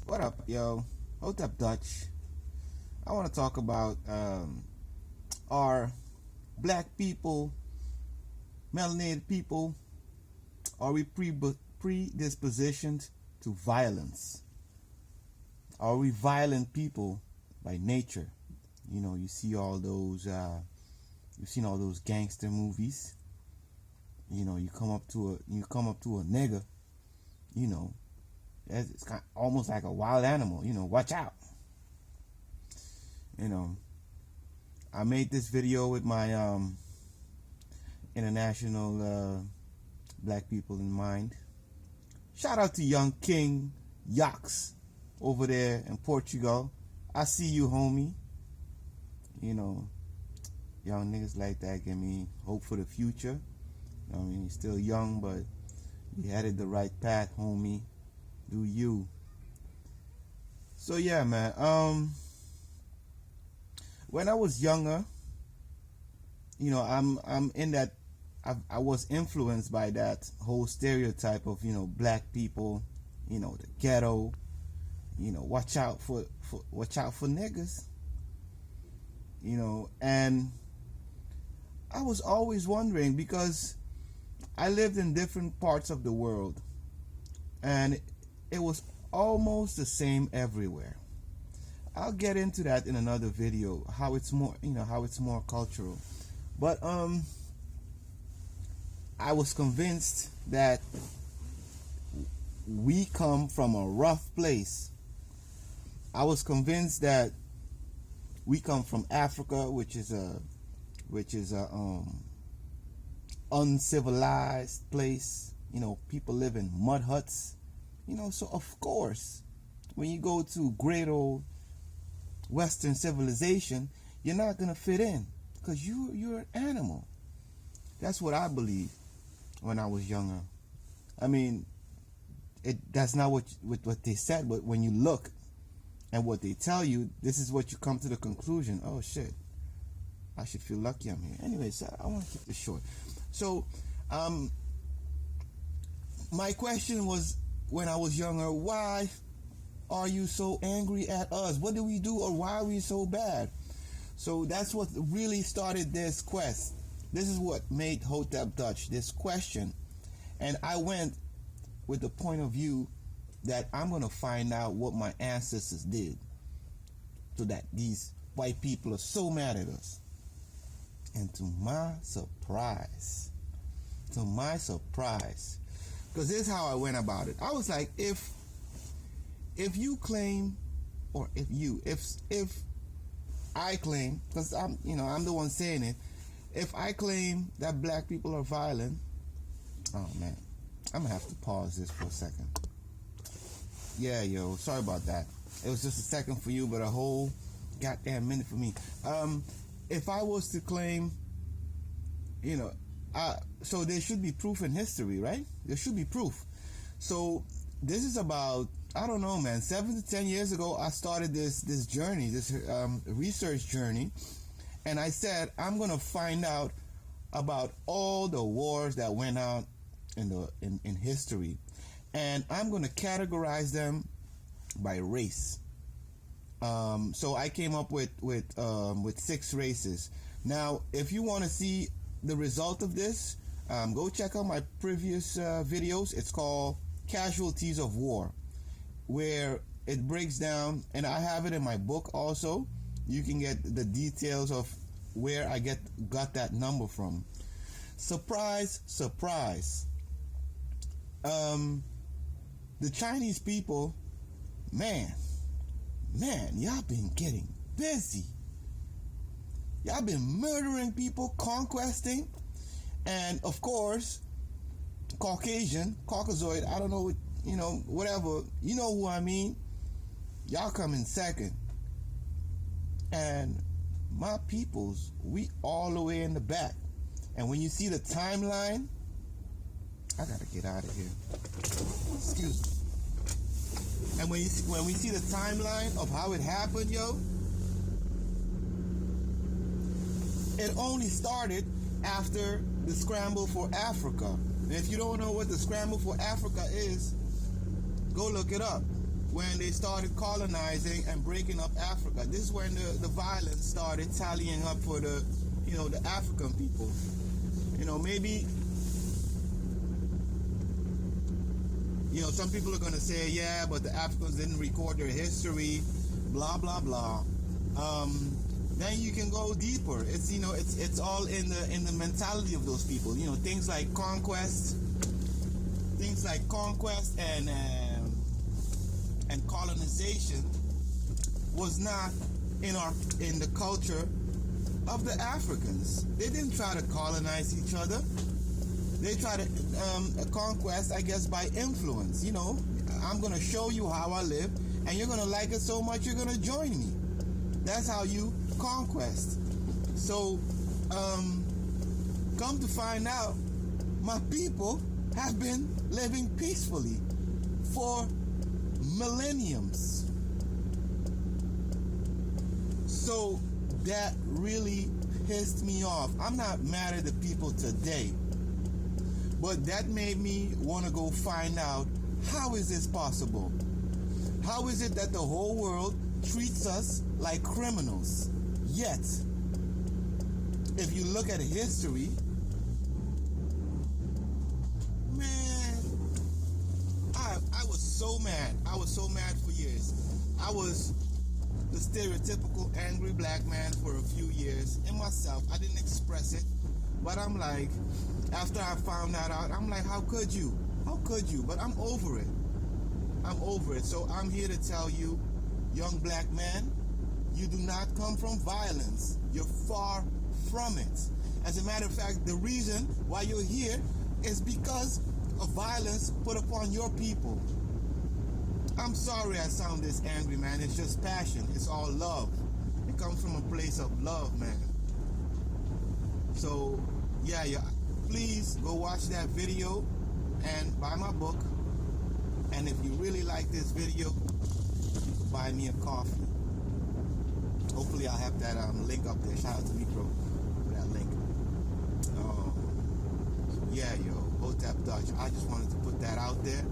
What up, yo? Hold up, Dutch. I want to talk about are black people, melanated people, are we predispositioned to violence? Are we violent people by nature? You know, you see all those, you've seen all those gangster movies. You know, you come up to a nigga, you know, it's kind of almost like a wild animal. You know, watch out. You know, I made this video with my international black people in mind. Shout out to Young King Yax over there in Portugal. I see you, homie. You know, young niggas like that give me hope for the future. You know what I mean, you're still young, but you headed the right path, homie. Do you? So yeah, man. When I was younger, you know, I'm in that. I was influenced by that whole stereotype of, you know, black people, you know, the ghetto, you know, watch out for niggas, you know. And I was always wondering, because I lived in different parts of the world, and it was almost the same everywhere. I'll get into that in another video, how it's more, you know, how it's more cultural. But I was convinced that we come from a rough place. I was convinced that we come from Africa, which is a uncivilized place. You know, people live in mud huts. You know, so of course, when you go to great old Western civilization, you're not gonna fit in, because you're an animal. That's what I believed when I was younger. I mean, that's not what they said, but when you look and what they tell you, this is what you come to the conclusion. Oh shit, I should feel lucky I'm here. Anyways, I want to keep this short. So, my question was, when I was younger, why are you so angry at us? What do we do, or why are we so bad? So that's what really started this quest. This is what made Hotep Dutch, this question. And I went with the point of view that I'm going to find out what my ancestors did, so that these white people are so mad at us. And to my surprise, because this is how I went about it. I was like, if you claim, or if I claim, because I'm the one saying it, if I claim that black people are violent, oh man, I'm gonna have to pause this for a second. Yeah, yo, sorry about that. It was just a second for you, but a whole goddamn minute for me. If I was to claim, you know, so there should be proof in history, right? There should be proof. So this is about, I don't know, man, 7 to 10 years ago, I started this journey, this research journey, and I said, I'm gonna find out about all the wars that went out in history, and I'm gonna categorize them by race. So I came up with 6 races. Now, if you want to see the result of this, go check out my previous videos. It's called Casualties of War, where it breaks down, and I have it in my book also. You can get the details of where I got that number from. Surprise, surprise. The Chinese people, man, y'all been getting busy. Y'all been murdering people, conquesting, and of course, Caucasoid, I don't know, you know, whatever, you know who I mean. Y'all come in second. And my peoples, we all the way in the back. And when you see the timeline, I gotta get out of here. Excuse me. And when we see the timeline of how it happened, yo, it only started after the scramble for Africa. And if you don't know what the scramble for Africa is, go look it up. when they started colonizing and breaking up Africa. This is when the violence started tallying up for the African people. Maybe, some people are going to say, yeah, but the Africans didn't record their history, blah, blah, blah. Then you can go deeper. It's, it's all in the mentality of those people. Things like conquest and colonization was not in the culture of the Africans. They didn't try to colonize each other. They tried to conquest, I guess, by influence. I'm going to show you how I live, and you're going to like it so much you're going to join me. That's how you conquest. So, come to find out, my people have been living peacefully for millenniums. So that really pissed me off. I'm not mad at the people today, but that made me want to go find out, how is this possible? How is it that the whole world treats us like criminals? Yet, if you look at history, man, I was so mad. I was so mad for years. I was the stereotypical angry black man for a few years in myself. I didn't express it, but I'm like, after I found that out, I'm like, how could you? How could you? But I'm over it. I'm over it. So I'm here to tell you, young black man, you do not come from violence. You're far from it. As a matter of fact, the reason why you're here is because of violence put upon your people. I'm sorry I sound this angry, man. It's just passion. It's all love. It comes from a place of love, man. So, yeah. Please go watch that video and buy my book. And if you really like this video, you can buy me a coffee. Hopefully I'll have that link up there. Shout out to Micro for that link. Yeah, Hotep Dutch. I just wanted to put that out there.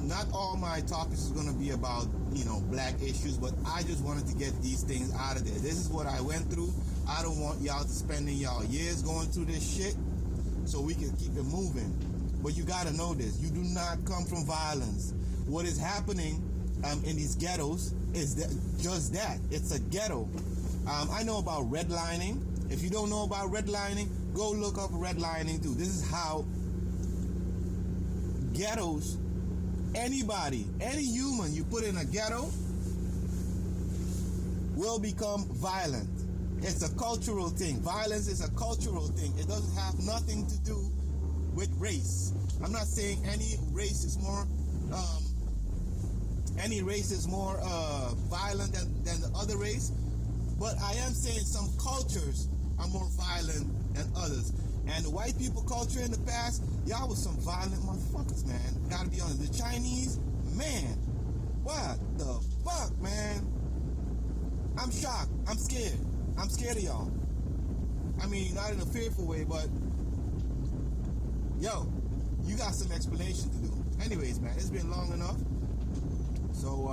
Not all my topics is going to be about, black issues, but I just wanted to get these things out of there. This is what I went through. I don't want y'all to spending y'all years going through this shit, so we can keep it moving. But you got to know this. You do not come from violence. What is happening in these ghettos is just that. It's a ghetto. I know about redlining. If you don't know about redlining, go look up redlining too. This is how ghettos, anybody, any human you put in a ghetto will become violent. It's a cultural thing. Violence is a cultural thing. It doesn't have nothing to do with race. I'm not saying any race is more violent than the other race, but I am saying some cultures are more violent than others. And the white people culture in the past, y'all was some violent motherfuckers, man. Gotta be honest. The Chinese, man, what the fuck, man? I'm shocked. I'm scared. I'm scared of y'all. I mean, not in a fearful way, but yo, you got some explanation to do. Anyways, man, it's been long enough. So,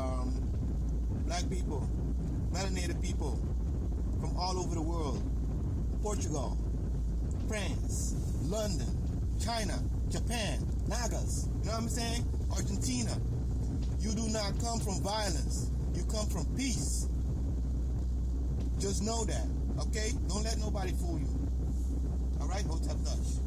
black people, melanated people from all over the world, Portugal, France, London, China, Japan, Nagas, you know what I'm saying? Argentina. You do not come from violence. You come from peace. Just know that, okay? Don't let nobody fool you. All right, Hotep Dutch.